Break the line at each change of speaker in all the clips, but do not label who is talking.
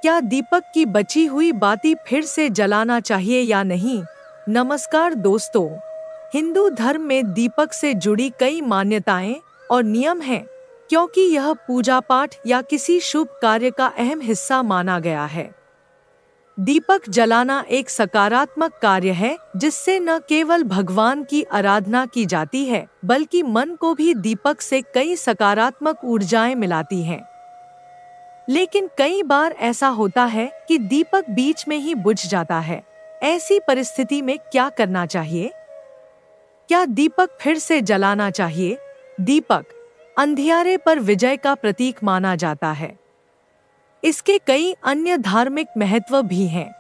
क्या दीपक की बची हुई बाती फिर से जलाना चाहिए या नहीं? नमस्कार दोस्तों, हिंदू धर्म में दीपक से जुड़ी कई मान्यताएं और नियम हैं, क्योंकि यह पूजा पाठ या किसी शुभ कार्य का अहम हिस्सा माना गया है। दीपक जलाना एक सकारात्मक कार्य है जिससे न केवल भगवान की आराधना की जाती है, बल्कि मन को भी दीपक से कई सकारात्मक ऊर्जाएं मिलाती हैं। लेकिन कई बार ऐसा होता है कि दीपक बीच में ही बुझ जाता है। ऐसी परिस्थिति में क्या करना चाहिए? क्या दीपक फिर से जलाना चाहिए? दीपक अंधियारे पर विजय का प्रतीक माना जाता है। इसके कई अन्य धार्मिक महत्व भी हैं।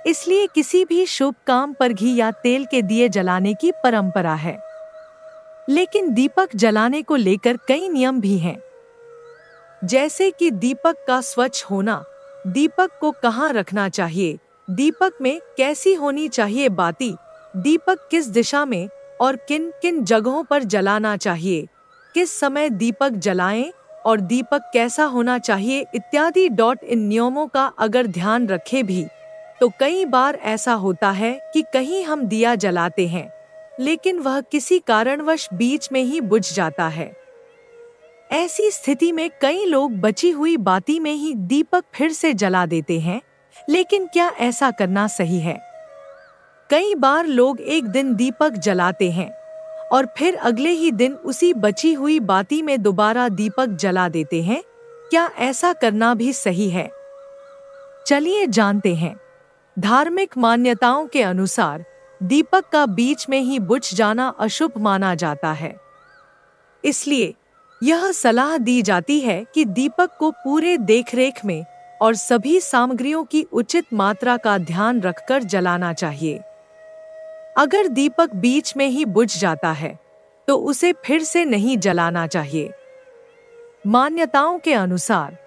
इसलिए किसी भी शुभ काम पर घी या तेल के दिए जलाने की परंपरा है। लेकिन दीपक जलाने को लेकर कई नियम भी हैं, जैसे कि दीपक का स्वच्छ होना, दीपक को कहाँ रखना चाहिए, दीपक में कैसी होनी चाहिए बाती, दीपक किस दिशा में और किन किन जगहों पर जलाना चाहिए, किस समय दीपक जलाएं और दीपक कैसा होना चाहिए इत्यादि। इन नियमों का अगर ध्यान रखें भी तो कई बार ऐसा होता है कि कहीं हम दिया जलाते हैं लेकिन वह किसी कारणवश बीच में ही बुझ जाता है। ऐसी स्थिति में कई लोग बची हुई बाती में ही दीपक फिर से जला देते हैं, लेकिन क्या ऐसा करना सही है? कई बार लोग एक दिन दीपक जलाते हैं और फिर अगले ही दिन उसी बची हुई बाती में दोबारा दीपक जला देते हैं। क्या ऐसा करना भी सही है? चलिए जानते हैं। धार्मिक मान्यताओं के अनुसार दीपक का बीच में ही बुझ जाना अशुभ माना जाता है। इसलिए यह सलाह दी जाती है कि दीपक को पूरे देखरेख में और सभी सामग्रियों की उचित मात्रा का ध्यान रखकर जलाना चाहिए। अगर दीपक बीच में ही बुझ जाता है तो उसे फिर से नहीं जलाना चाहिए। मान्यताओं के अनुसार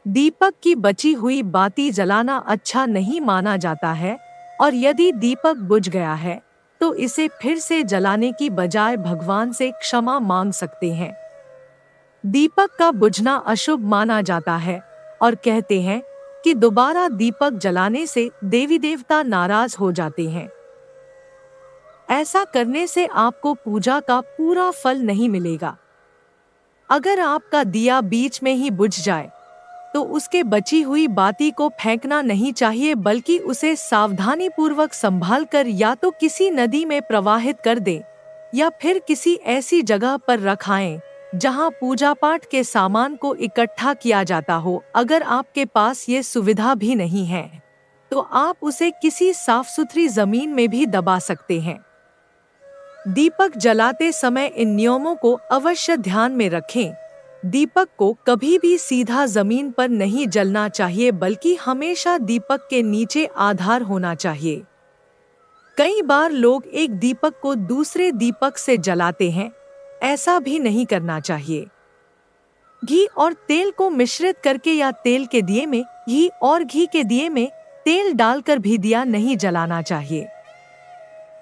दीपक की बची हुई बाती जलाना अच्छा नहीं माना जाता है और यदि दीपक बुझ गया है तो इसे फिर से जलाने की बजाय भगवान से क्षमा मांग सकते हैं। दीपक का बुझना अशुभ माना जाता है और कहते हैं कि दोबारा दीपक जलाने से देवी देवता नाराज हो जाते हैं। ऐसा करने से आपको पूजा का पूरा फल नहीं मिलेगा। अगर आपका दिया बीच में ही बुझ जाए तो उसके बची हुई बाती को फेंकना नहीं चाहिए, बल्कि उसे सावधानी पूर्वक संभाल कर या तो किसी नदी में प्रवाहित कर दें या फिर किसी ऐसी जगह पर रखाएं जहां पूजा पाठ के सामान को इकट्ठा किया जाता हो। अगर आपके पास ये सुविधा भी नहीं है तो आप उसे किसी साफ सुथरी जमीन में भी दबा सकते हैं। दीपक जलाते समय इन नियमों को अवश्य ध्यान में रखें। दीपक को कभी भी सीधा जमीन पर नहीं जलना चाहिए, बल्कि हमेशा दीपक के नीचे आधार होना चाहिए। कई बार लोग एक दीपक को दूसरे दीपक से जलाते हैं, ऐसा भी नहीं करना चाहिए। घी और तेल को मिश्रित करके या तेल के दिए में घी और घी के दिए में तेल डालकर भी दिया नहीं जलाना चाहिए।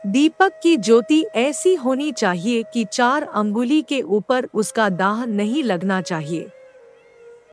दीपक की ज्योति ऐसी होनी चाहिए कि 4 अंगुली के ऊपर उसका दाह नहीं लगना चाहिए।